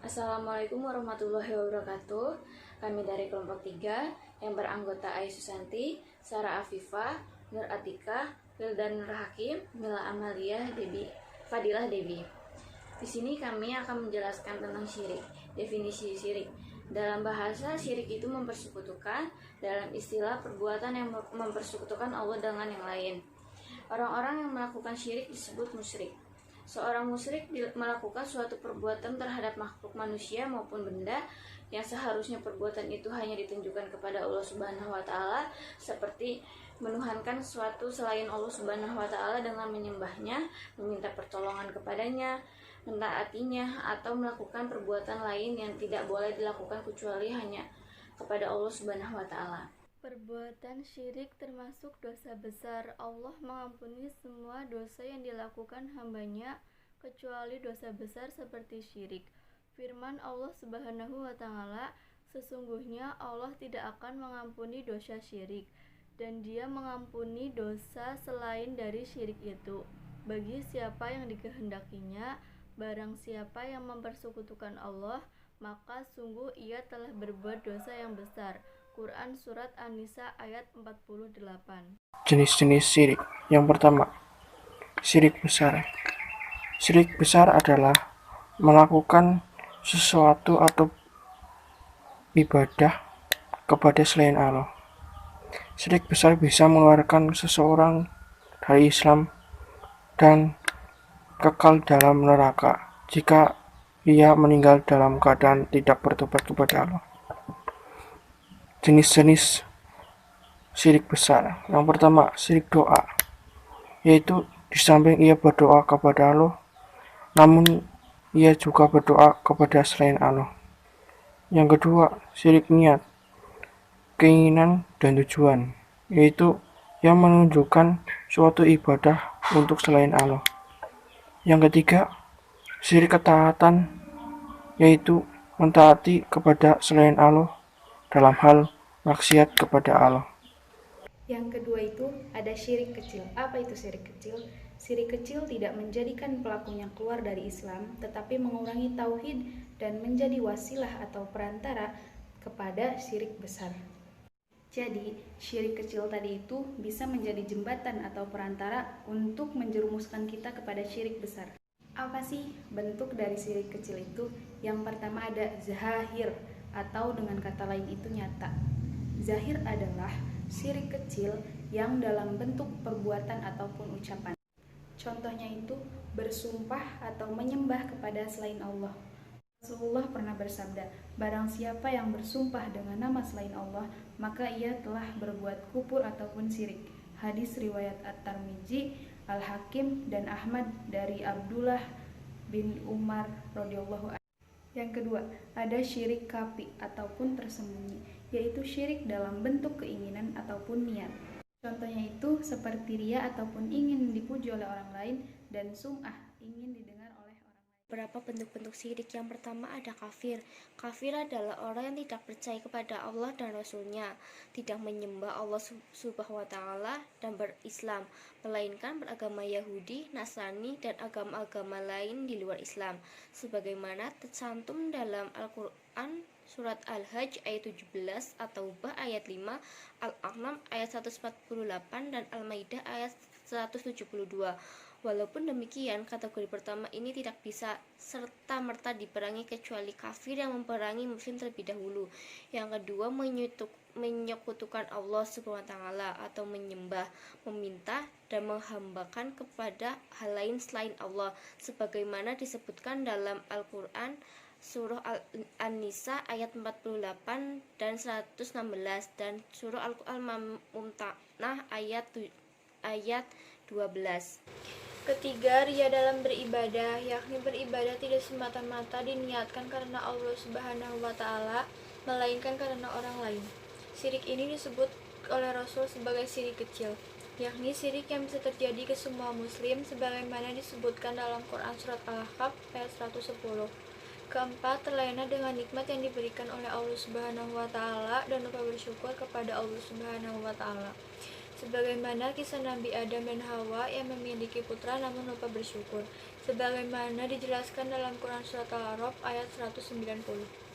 Assalamualaikum warahmatullahi wabarakatuh. Kami dari kelompok 3 yang beranggota Ai Susanti, Sarah Afifah, Nur Atika, Wildan Nur Hakim, Mila Amalia, Fadilah Debi. Di sini kami akan menjelaskan tentang syirik. Definisi syirik. Dalam bahasa, syirik itu mempersekutukan, dalam istilah perbuatan yang mempersekutukan Allah dengan yang lain. Orang-orang yang melakukan syirik disebut musyrik. Seorang musyrik melakukan suatu perbuatan terhadap makhluk manusia maupun benda yang seharusnya perbuatan itu hanya ditunjukkan kepada Allah Subhanahu wa taala, seperti menuhankan sesuatu selain Allah Subhanahu wa taala dengan menyembahnya, meminta pertolongan kepadanya, mentaatinya, atau melakukan perbuatan lain yang tidak boleh dilakukan kecuali hanya kepada Allah Subhanahu wa taala. Perbuatan syirik termasuk dosa besar. Allah mengampuni semua dosa yang dilakukan hambanya kecuali dosa besar seperti syirik. Firman Allah Subhanahu wa taala, sesungguhnya Allah tidak akan mengampuni dosa syirik, dan Dia mengampuni dosa selain dari syirik itu bagi siapa yang dikehendakinya. Barang siapa yang mempersekutukan Allah, maka sungguh ia telah berbuat dosa yang besar. Quran Surat An-Nisa ayat 48. Jenis-jenis syirik. Yang pertama, syirik besar. Syirik besar adalah melakukan sesuatu atau ibadah kepada selain Allah. Syirik besar bisa mengeluarkan seseorang dari Islam dan kekal dalam neraka jika ia meninggal dalam keadaan tidak bertobat kepada Allah. Jenis-jenis syirik besar. Yang pertama, syirik doa, yaitu di samping ia berdoa kepada Allah, namun ia juga berdoa kepada selain Allah. Yang kedua, syirik niat, keinginan dan tujuan, yaitu yang menunjukkan suatu ibadah untuk selain Allah. Yang ketiga, syirik ketaatan, yaitu mentaati kepada selain Allah dalam hal maksiat kepada Allah. Yang kedua itu ada syirik kecil. Apa itu syirik kecil? Syirik kecil tidak menjadikan pelakunya keluar dari Islam, tetapi mengurangi tauhid dan menjadi wasilah atau perantara kepada syirik besar. Jadi, syirik kecil tadi itu bisa menjadi jembatan atau perantara untuk menjerumuskan kita kepada syirik besar. Apa sih bentuk dari syirik kecil itu? Yang pertama ada zahir, atau dengan kata lain itu nyata. Zahir adalah syirik kecil yang dalam bentuk perbuatan ataupun ucapan. Contohnya itu bersumpah atau menyembah kepada selain Allah. Rasulullah pernah bersabda, barang siapa yang bersumpah dengan nama selain Allah, maka ia telah berbuat kufur ataupun syirik. Hadis riwayat At-Tirmidzi, Al-Hakim, dan Ahmad dari Abdullah bin Umar radhiyallahu anhu. Yang kedua, ada syirik khafi ataupun tersembunyi, yaitu syirik dalam bentuk keinginan ataupun niat. Contohnya itu seperti riya ataupun ingin dipuji oleh orang lain, dan sum'ah, ingin didengar oleh orang lain. Beberapa bentuk-bentuk syirik. Yang pertama ada kafir. Kafir adalah orang yang tidak percaya kepada Allah dan Rasulnya, tidak menyembah Allah Subhanahu wa taala dan berislam, melainkan beragama Yahudi, Nasrani, dan agama-agama lain di luar Islam, sebagaimana tercantum dalam Al-Quran Surat Al-Hajj ayat 17, At-Taubah ayat 5, Al-An'am ayat 148, dan Al-Maidah ayat 172. Walaupun demikian, kategori pertama ini tidak bisa serta-merta diperangi kecuali kafir yang memerangi muslim terlebih dahulu. Yang kedua, menyekutukan Allah Subhanahu wa taala atau menyembah, meminta, dan menghambakan kepada hal lain selain Allah, sebagaimana disebutkan dalam Al-Quran Surah An-Nisa ayat 48 dan 116, dan Surah Al-Mumtanah ayat 12. Ketiga, riya dalam beribadah, yakni beribadah tidak semata-mata diniatkan karena Allah Subhanahu wa taala, melainkan karena orang lain. Syirik ini disebut oleh Rasul sebagai syirik kecil, yakni syirik yang bisa terjadi ke semua muslim sebagaimana disebutkan dalam Quran Surat Al-Ahqaf ayat 110. Keempat, terlena dengan nikmat yang diberikan oleh Allah Subhanahu wa taala dan lupa bersyukur kepada Allah Subhanahu wa taala. sebagaimana kisah Nabi Adam dan Hawa yang memiliki putra namun lupa bersyukur, sebagaimana dijelaskan dalam Quran Surat Al-A'raf ayat 190.